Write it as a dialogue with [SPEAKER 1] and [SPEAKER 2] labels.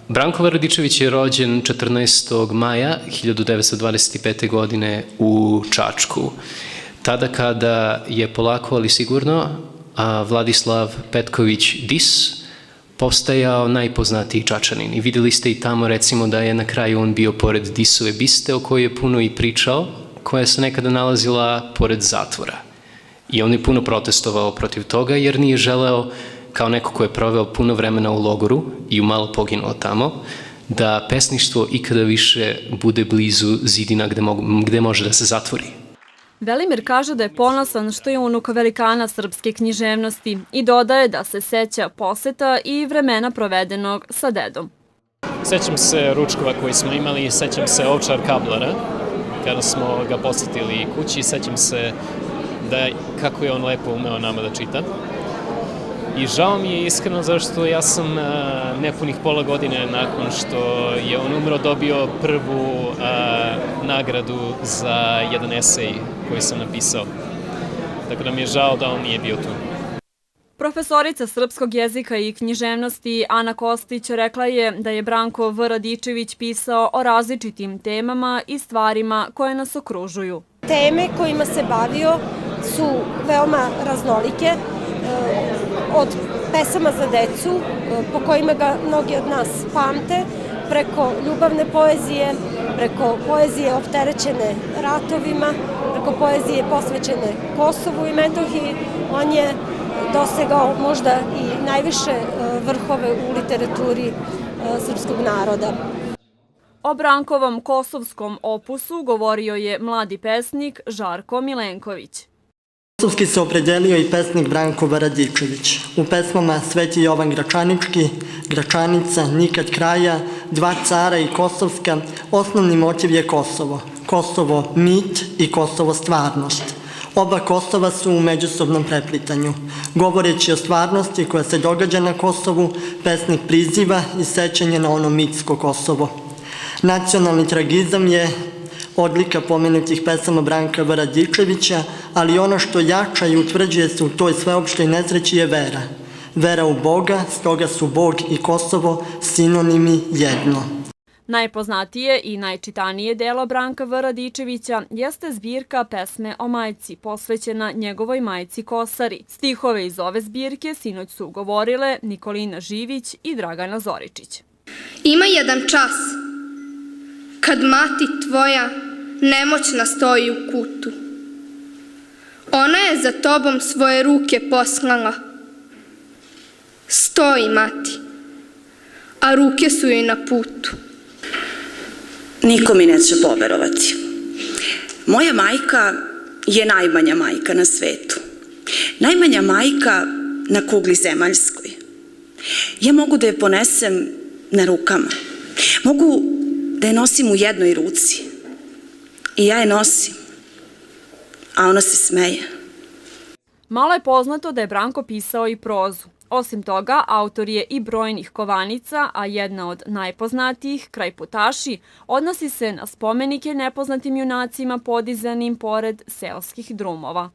[SPEAKER 1] Branko Radičević je rođen 14. maja 1925. godine u Čačku. Tada kada je polako, ali sigurno, Vladislav Petković Dis postajao najpoznatiji Čačanin. I videli ste i tamo, recimo, da je na kraju on bio pored Disove biste, o kojoj je puno i pričao, koja se nekada nalazila pored zatvora. I on je puno protestovao protiv toga, jer nije želeo, kao neko ko je proveo puno vremena u logoru i umalo poginuo tamo, da pesništvo ikada više bude blizu zidina gde može da se zatvori.
[SPEAKER 2] Velimir kaže da je ponosan što je unuk velikana srpske književnosti i dodaje da se seća poseta i vremena provedenog sa dedom.
[SPEAKER 3] Sećam se ručkova koji smo imali, sećam se Ovčar Kablara, kada smo ga posetili kući, sećam se kako je on lepo umeo nama da čita. I žao mi je iskreno zašto ja sam nepunih pola godine nakon što je on umro dobio prvu nagradu za jedan esej koji sam napisao. Tako da mi je žao da on nije bio tu.
[SPEAKER 2] Profesorica srpskog jezika i književnosti Ana Kostić rekla je da je Branko V. Radičević pisao o različitim temama i stvarima koje nas okružuju.
[SPEAKER 4] Teme kojima se bavio su veoma raznolike, od pesama za decu, po kojima ga mnogi od nas pamte, preko ljubavne poezije, preko poezije opterećene ratovima, preko poezije posvećene Kosovu i Metohiji. On je dosegao možda i najviše vrhove u literaturi srpskog naroda.
[SPEAKER 2] O Brankovom kosovskom opusu govorio je mladi pesnik Žarko Milenković.
[SPEAKER 5] Kosovski se opredelio i pesnik Branko Radičević. U pesmama Sveti Jovan Gračanički, Gračanica, Nikad kraja, Dva cara i Kosovska, osnovni motiv je Kosovo. Kosovo mit i Kosovo stvarnost. Oba Kosova su u međusobnom preplitanju. Govoreći o stvarnosti koja se događa na Kosovu, pesnik priziva i sećanje na ono mitsko Kosovo. Nacionalni tragizam je odlika pomenutih pesama Branka Radičevića, ali ono što jača i utvrđuje se u toj sveopštoj nesreći je vera. Vera u Boga, stoga su Bog i Kosovo sinonimi jedno.
[SPEAKER 2] Najpoznatije i najčitanije delo Branka Radičevića jeste zbirka pesme o majci, posvećena njegovoj majci Kosari. Stihove iz ove zbirke sinoć su govorile Nikolina Živić i Dragana Zoričić.
[SPEAKER 6] Ima jedan čas kad mati tvoja nemoćna stoji u kutu. Ona je za tobom svoje ruke poslala. Stoji mati, a ruke su joj na putu.
[SPEAKER 7] Niko mi neće poverovati. Moja majka je najmanja majka na svetu. Najmanja majka na kugli zemaljskoj. Ja mogu da je ponesem na rukama. Mogu da je nosim u jednoj ruci. I ja je nosim. A ona se smeje.
[SPEAKER 2] Malo je poznato da je Branko pisao i prozu. Osim toga, autor je i brojnih kovanica, a jedna od najpoznatijih, Krajputaši, odnosi se na spomenike nepoznatim junacima podizanim pored seoskih drumova.